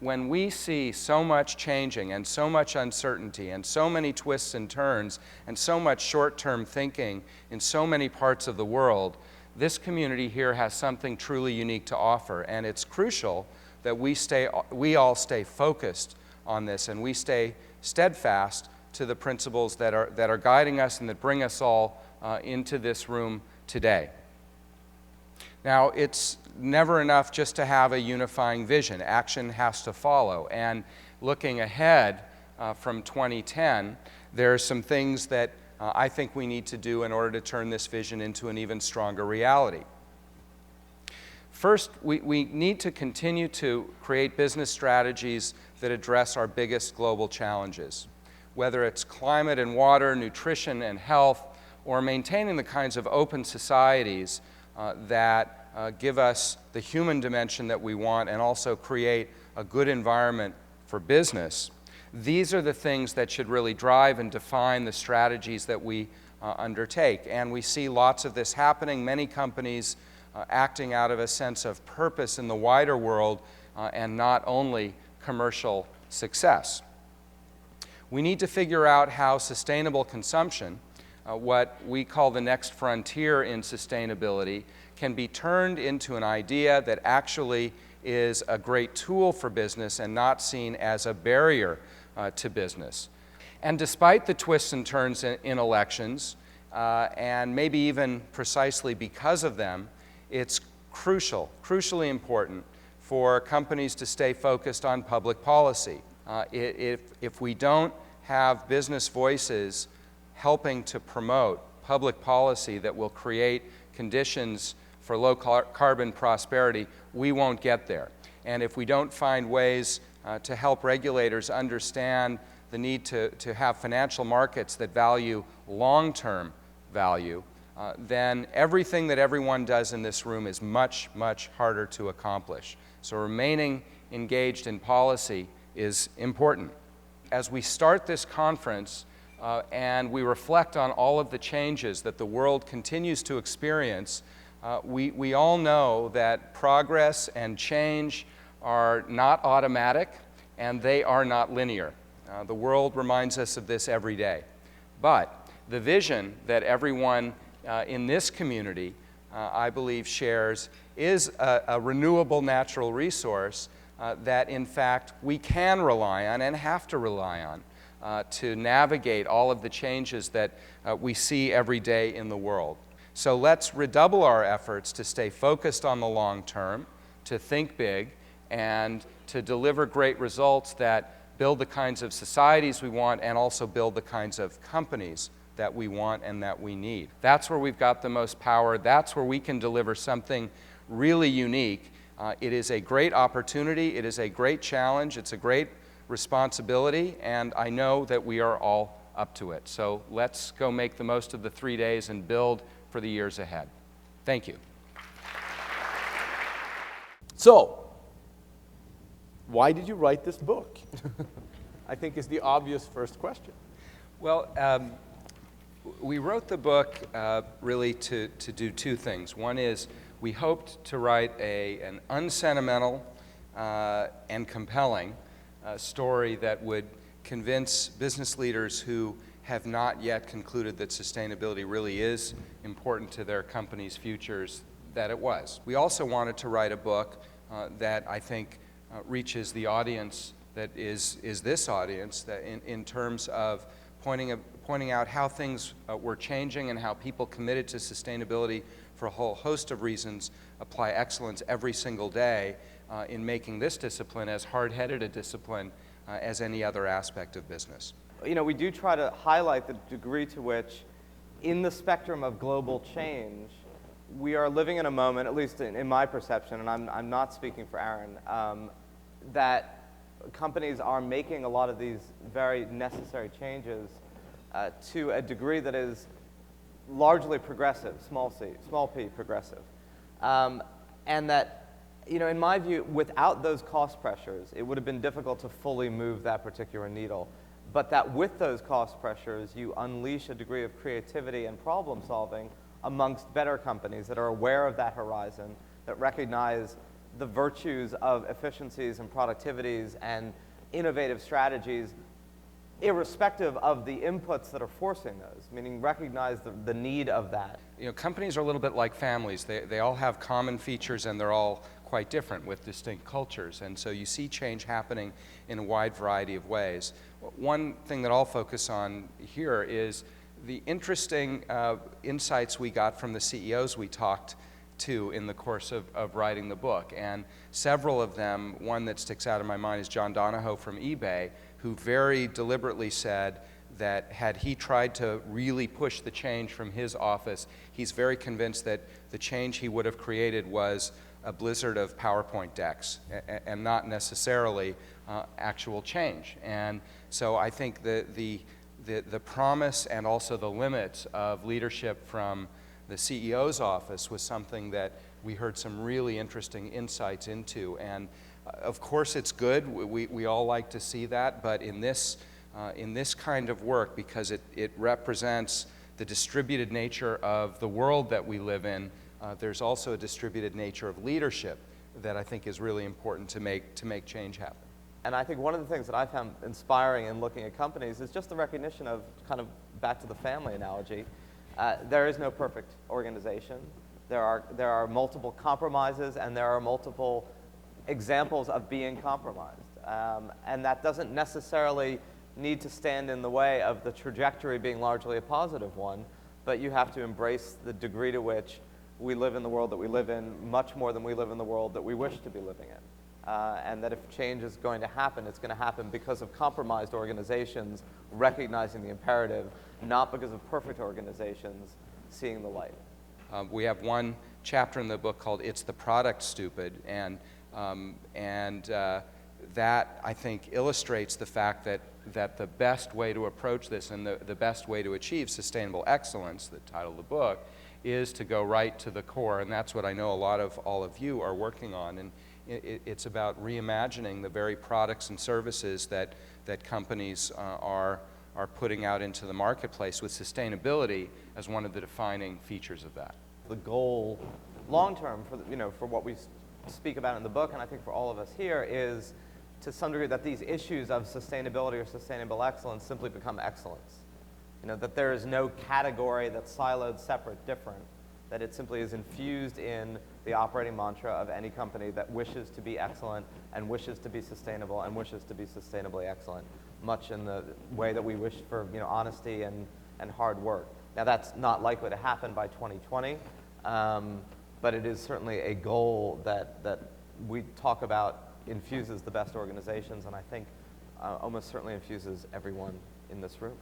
when we see so much changing and so much uncertainty and so many twists and turns and so much short-term thinking in so many parts of the world, this community here has something truly unique to offer, and it's crucial that we all stay focused on this and we stay steadfast to the principles that are guiding us and that bring us all into this room today. Now, it's never enough just to have a unifying vision. Action has to follow. And looking ahead from 2010, there are some things that I think we need to do in order to turn this vision into an even stronger reality. First, we need to continue to create business strategies that address our biggest global challenges, whether it's climate and water, nutrition and health, or maintaining the kinds of open societies that give us the human dimension that we want and also create a good environment for business. These are the things that should really drive and define the strategies that we undertake. And we see lots of this happening, many companies acting out of a sense of purpose in the wider world and not only commercial success. We need to figure out how sustainable consumption, what we call the next frontier in sustainability, can be turned into an idea that actually is a great tool for business and not seen as a barrier to business. And despite the twists and turns in elections, and maybe even precisely because of them, it's crucially important for companies to stay focused on public policy. If we don't have business voices helping to promote public policy that will create conditions for low carbon prosperity, we won't get there. And if we don't find ways to help regulators understand the need to have financial markets that value long-term value, then everything that everyone does in this room is much, much harder to accomplish. So remaining engaged in policy is important. As we start this conference and we reflect on all of the changes that the world continues to experience, we all know that progress and change are not automatic and they are not linear. The world reminds us of this every day. But the vision that everyone in this community, I believe, shares is a renewable natural resource that, in fact, we can rely on and have to rely on to navigate all of the changes that we see every day in the world. So let's redouble our efforts to stay focused on the long term, to think big, and to deliver great results that build the kinds of societies we want and also build the kinds of companies that we want and that we need. That's where we've got the most power. That's where we can deliver something really unique. It is a great opportunity. It is a great challenge. It's a great responsibility, and I know that we are all up to it. So let's go make the most of the 3 days and build for the years ahead. Thank you. So, why did you write this book? I think is the obvious first question. Well, we wrote the book really to do two things. One is we hoped to write an unsentimental and compelling story that would convince business leaders who have not yet concluded that sustainability really is important to their company's futures that it was. We also wanted to write a book that I think reaches the audience that is this audience, that in terms of pointing out how things were changing and how people committed to sustainability for a whole host of reasons apply excellence every single day in making this discipline as hard-headed a discipline as any other aspect of business. You know, we do try to highlight the degree to which, in the spectrum of global change, we are living in a moment, at least in my perception, and I'm not speaking for Aron, that companies are making a lot of these very necessary changes to a degree that is largely progressive, small p progressive. And that, you know, in my view, without those cost pressures, it would have been difficult to fully move that particular needle. But that with those cost pressures, you unleash a degree of creativity and problem solving amongst better companies that are aware of that horizon, that recognize the virtues of efficiencies and productivities and innovative strategies, irrespective of the inputs that are forcing those, meaning recognize the need of that. You know, companies are a little bit like families. They all have common features and they're all quite different with distinct cultures. And so you see change happening in a wide variety of ways. One thing that I'll focus on here is the interesting insights we got from the CEOs we talked to in the course of writing the book. And several of them, one that sticks out in my mind is John Donahoe from eBay, who very deliberately said that had he tried to really push the change from his office, he's very convinced that the change he would have created was a blizzard of PowerPoint decks and not necessarily actual change. And so I think the promise and also the limits of leadership from the CEO's office was something that we heard some really interesting insights into. And of course it's good, we all like to see that, but in this kind of work, because it represents the distributed nature of the world that we live in, there's also a distributed nature of leadership that I think is really important to make change happen. And I think one of the things that I found inspiring in looking at companies is just the recognition of, kind of back to the family analogy, there is no perfect organization. There are multiple compromises and there are multiple examples of being compromised. And that doesn't necessarily need to stand in the way of the trajectory being largely a positive one, but you have to embrace the degree to which we live in the world that we live in much more than we live in the world that we wish to be living in. And that if change is going to happen, it's going to happen because of compromised organizations recognizing the imperative, not because of perfect organizations seeing the light. We have one chapter in the book called "It's the Product Stupid," and that, I think, illustrates the fact that the best way to approach this and the best way to achieve sustainable excellence, the title of the book, is to go right to the core, and that's what I know a lot of all of you are working on. And it's about reimagining the very products and services that companies are putting out into the marketplace, with sustainability as one of the defining features of that. The goal, long term, for what we speak about in the book, and I think for all of us here, is to some degree that these issues of sustainability or sustainable excellence simply become excellence. That there is no category that's siloed, separate, different, that it simply is infused in the operating mantra of any company that wishes to be excellent and wishes to be sustainable and wishes to be sustainably excellent, much in the way that we wish for honesty and hard work. Now that's not likely to happen by 2020, but it is certainly a goal that we talk about infuses the best organizations, and I think almost certainly infuses everyone in this room.